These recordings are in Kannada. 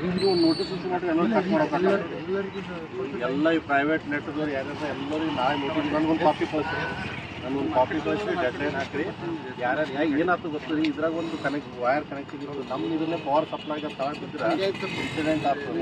ಇದು ನೋಟಿಸ್ ಇಶ್ಯೂ ಮಾಡಿ ಎಲ್ಲ ಕಟ್ ಮಾಡೋಕೆ ಎಲ್ಲ ಈ ಪ್ರೈವೇಟ್ ನೆಟ್ದವ್ರು ಯಾರ್ಯಾರು ಎಲ್ಲರಿಗೂ ನಾಳೆ ನೋಟಿಸ್ ನನಗೊಂದು ಕಾಪಿ ಕಳಿಸ್ರಿ, ನನಗೊಂದು ಕಾಪಿ ಕಳಿಸ್ರಿ, ಡೆಡ್ಲೈನ್ ಹಾಕ್ರಿ. ಯಾರ್ಯಾರು ಏನಾಯ್ತು ಗೊತ್ತಿರಿ, ಇದ್ರಾಗ ಒಂದು ವೈರ್ ಕನೆಕ್ಷನ್ ಇತ್ತು, ನಮ್ಮ ಇದನ್ನೇ ಪವರ್ ಸಪ್ಲೈ ತಗೊಂಡು ಬಿದ್ದರೆ ಇನ್ಸಿಡೆಂಟ್ ಆಗ್ತದೆ.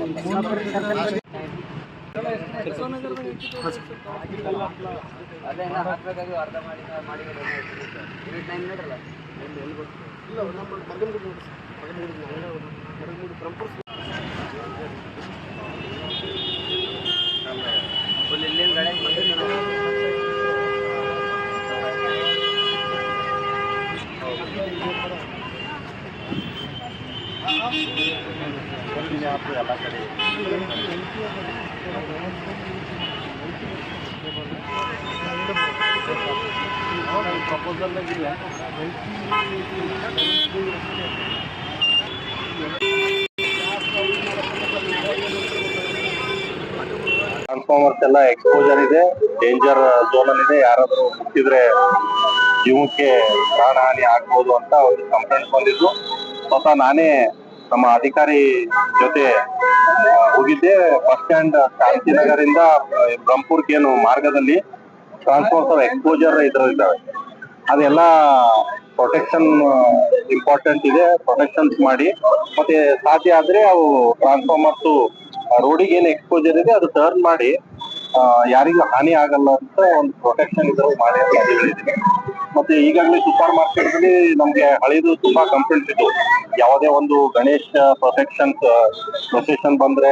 ಎಲ್ಲ ಕಡೆ ಪ್ರಪೋಸಲ್ನಾಗಿಲ್ಲ. ಟ್ರಾನ್ಸ್ಫಾರ್ಮರ್ಸ್ ಎಲ್ಲ ಎಕ್ಸ್ಪೋಜರ್ ಇದೆ, ಡೇಂಜರ್ ಝೋನ್ ಅಲ್ಲಿ ಇದೆ. ಯಾರಾದರೂ ಮುಟ್ಟಿದ್ರೆ ಜೀವಕ್ಕೆ ಪ್ರಾಣಹಾನಿ ಆಗ್ಬೋದು ಅಂತ ಒಂದು ಕಂಪ್ಲೇಂಟ್ ಬಂದಿದ್ದು. ಸ್ವತಃ ನಾನೇ ನಮ್ಮ ಅಧಿಕಾರಿ ಜೊತೆ ಹೋಗಿದ್ದೆ. ಬಸ್ ಸ್ಟ್ಯಾಂಡ್ ಶಾಂತಿನಗರಿಂದ ಬ್ರಹ್ಮಪುರ್ಗೇನು ಮಾರ್ಗದಲ್ಲಿ ಟ್ರಾನ್ಸ್ಫಾರ್ಮರ್ ಎಕ್ಸ್ಪೋಜರ್ ಇದ್ದಾವೆ. ಅದೆಲ್ಲ ಪ್ರೊಟೆಕ್ಷನ್ ಇಂಪಾರ್ಟೆಂಟ್ ಇದೆ, ಪ್ರೊಟೆಕ್ಷನ್ಸ್ ಮಾಡಿ. ಮತ್ತೆ ಸಾಧ್ಯ ಆದ್ರೆ ಅವು ಟ್ರಾನ್ಸ್ಫಾರ್ಮರ್ಸ್ ರೋಡಿಗೆ ಏನು ಎಕ್ಸ್ಪೋಜರ್ ಇದೆ ಅದು ಟರ್ನ್ ಮಾಡಿ ಯಾರಿಗೂ ಹಾನಿ ಆಗಲ್ಲ ಅಂತ ಒಂದು ಪ್ರೊಟೆಕ್ಷನ್ ಇದ್ರೆ ಮಾಡಿ ಅಂತ ಹೇಳಿದ್ದೀನಿ. ಮತ್ತೆ ಈಗಾಗಲೇ ಸೂಪರ್ ಮಾರ್ಕೆಟ್ ಅಲ್ಲಿ ನಮ್ಗೆ ಹಳೆದು ತುಂಬಾ ಕಂಪ್ಲೇಂಟ್ಸ್ ಇತ್ತು. ಯಾವುದೇ ಒಂದು ಗಣೇಶ ಪ್ರೊಸೆಷನ್ ಬಂದ್ರೆ,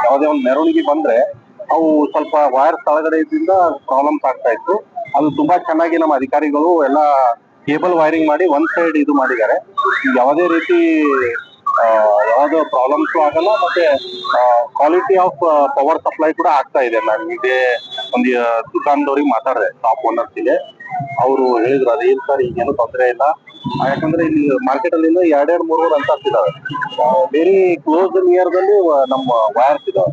ಯಾವುದೇ ಒಂದು ಮೆರವಣಿಗೆ ಬಂದ್ರೆ ಅವು ಸ್ವಲ್ಪ ವೈರ್ ಕೆಳಗಡೆ ಇದ್ರಿಂದ ಪ್ರಾಬ್ಲಮ್ಸ್ ಆಗ್ತಾ ಇತ್ತು. ಅದು ತುಂಬಾ ಚೆನ್ನಾಗಿ ನಮ್ಮ ಅಧಿಕಾರಿಗಳು ಎಲ್ಲ ಕೇಬಲ್ ವೈರಿಂಗ್ ಮಾಡಿ ಒಂದ್ ಸೈಡ್ ಇದು ಮಾಡಿದ್ದಾರೆ. ಯಾವುದೇ ರೀತಿ ಯಾವ್ದು ಪ್ರಾಬ್ಲಮ್ಸ್ ಆಗಲ್ಲ. ಮತ್ತೆ ಕ್ವಾಲಿಟಿ ಆಫ್ ಪವರ್ ಸಪ್ಲೈ ಕೂಡ ಆಗ್ತಾ ಇದೆ. ನಾನು ಇದೇ ಒಂದು ದುಕಾನ್ದವ್ರಿಗೆ ಮಾತಾಡಿದೆ, ಶಾಪ್ ಓನರ್ಸ್ ಇದೆ, ಅವರು ಹೇಳಿದ್ರು ಅದೇನು ಸರ್ ಈಗೇನು ತೊಂದರೆ ಇಲ್ಲ. ಯಾಕಂದ್ರೆ ಇಲ್ಲಿ ಮಾರ್ಕೆಟ್ ಅಲ್ಲಿ 2-3 ಅಂತರ್ಸ್ ಇದಾವೆ, ವೆರಿ ಕ್ಲೋಸ್ ನಿಯರ್ ದಲ್ಲಿ ನಮ್ಮ ವೈರ್ಸ್ ಇದಾವೆ.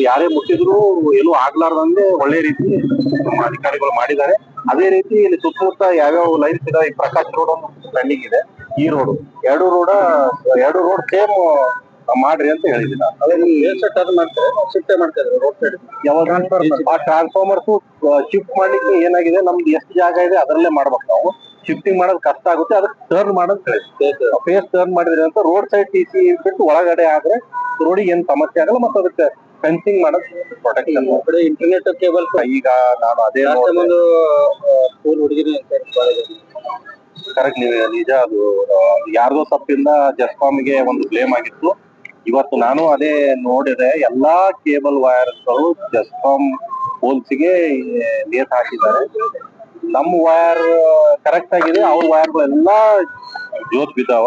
ಯಾರೇ ಮುಟ್ಟಿದ್ರು ಏನು ಆಗ್ಲಾರ್ದಂಗೆ ಒಳ್ಳೆ ರೀತಿ ನಮ್ಮ ಅಧಿಕಾರಿಗಳು ಮಾಡಿದ್ದಾರೆ. ಅದೇ ರೀತಿ ಇಲ್ಲಿ ಸುತ್ತಮುತ್ತ ಯಾವ್ಯಾವ ಲೈನ್ಸ್ ಇದಾವೆ, ಪ್ರಕಾಶ್ ರೋಡ್ ಒಂದು ಪೆಂಡಿಂಗ್ ಇದೆ, ಈ ರೋಡ್ ಎರಡು ರೋಡ್ ಸೇಮ್ ಮಾಡ್ರಿ ಅಂತ ಹೇಳಿದ್ದೀನಿ. ಶಿಫ್ಟ್ ಮಾಡ್ತಾರೆ ರೋಡ್ ಸೈಡ್. ಯಾವಾಗ ಆ ಟ್ರಾನ್ಸ್ಫಾರ್ಮರ್ಸ್ ಶಿಫ್ಟ್ ಮಾಡ್ಲಿಕ್ಕೆ ಏನಾಗಿದೆ, ನಮ್ದು ಎಷ್ಟು ಜಾಗ ಇದೆ ಅದರಲ್ಲೇ ಮಾಡ್ಬೇಕು. ನಾವು ಶಿಫ್ಟಿಂಗ್ ಮಾಡೋದು ಕಷ್ಟ ಆಗುತ್ತೆ, ಅದಕ್ಕೆ ಟರ್ನ್ ಮಾಡೋದು ಫೇಸ್ ಟರ್ನ್ ಮಾಡಿದ್ರೆ ಅಂತ ರೋಡ್ ಸೈಡ್ ಟಿಸಿ ಬಿಟ್ಟು ಒಳಗಡೆ ಆದ್ರೆ ರೋಡಿಗೆ ಏನ್ ಸಮಸ್ಯೆ ಆಗಲ್ಲ. ಮತ್ತೆ ಅದಕ್ಕೆ ಫೆನ್ಸಿಂಗ್ ಮಾಡೋದು ಪ್ರೊಟೆಕ್ಷನ್. ಇಂಟರ್ನೆಟ್ ಕೇಬಲ್ ಈಗ ನಾನು ಅದೇ ಹುಡುಗಿರಿ ಕರೆಕ್ಟ್ ನೀವು ನಿಜ. ಅದು ಯಾರ್ದೋ ತಪ್ಪಿಂದ ಜಸ್ಕಾಮ್ಗೆ ಒಂದು ಬ್ಲೇಮ್ ಆಗಿತ್ತು. ಇವತ್ತು ನಾನು ಅದೇ ನೋಡಿದೆ, ಎಲ್ಲಾ ಕೇಬಲ್ ವೈರ್ಗಳು ಜಸ್ಕಾಮ್ ಪೋಲ್ಸ್ಗೆ ನೇತ್ ಹಾಕಿದ್ದಾರೆ. ನಮ್ಮ ವೈರ್ ಕರೆಕ್ಟ್ ಆಗಿದೆ, ಅವ್ರ ವೈರ್ಗಳೆಲ್ಲ ಜೋತ್ ಬಿದ್ದಾವ.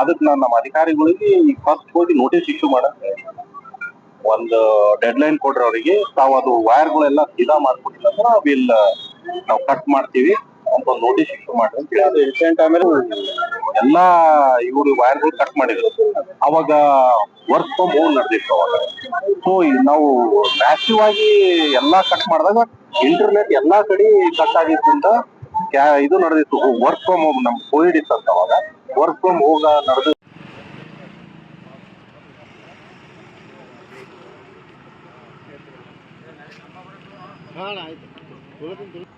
ಅದಕ್ಕೆ ನಾನು ನಮ್ಮ ಅಧಿಕಾರಿಗಳಿಗೆ ಈಗ ಫಸ್ಟ್ ಹೋಗಿ ನೋಟಿಸ್ ಇಶ್ಯೂ ಮಾಡಕ್ಕೆ ಒಂದು ಡೆಡ್ ಲೈನ್ ಕೊಡ್ರಿ ಅವರಿಗೆ. ತಾವು ಅದು ವೈರ್ಗಳೆಲ್ಲ ಸೀದಾ ಮಾಡ್ಕೊಟ್ಟಿಲ್ಲ ಅಂದ್ರೆ ನಾವು ಕಟ್ ಮಾಡ್ತೀವಿ ಅಂತ ಒಂದು ನೋಟಿಸ್ ಇಶ್ಯೂ ಮಾಡ್ರಿ ಅಂತ ಹೇಳಿ. ಅದು ಇನ್ಸಿಡೆಂಟ್ ಆಮೇಲೆ ಎಲ್ಲಾ ಇವರು ವೈರ್ಗಳು ಕಟ್ ಮಾಡಿದ್ರು. ಅವಾಗ ವರ್ಕ್ ಫ್ರಮ್ ಹೋಮ್ ನಡೆದಿತ್ತು ಅವಾಗ. ಸೊ ನಾವು ಮ್ಯಾಸಿವ್ ಆಗಿ ಎಲ್ಲಾ ಕಟ್ ಮಾಡಿದಾಗ ಇಂಟರ್ನೆಟ್ ಎಲ್ಲಾ ಕಡೆ ಕಟ್ ಆಗಿದ್ದರಿಂದ ಇದು ನಡೆದಿತ್ತು. ವರ್ಕ್ ಫ್ರಮ್ ಹೋಮ್ ನಮ್ ಕೋವಿಡ್ ಇತ್ತಂತ ಅವಾಗ ವರ್ಕ್ ಫ್ರಮ್ ಹೋಮ್ ನಡೆದು ಆಯ್ತು.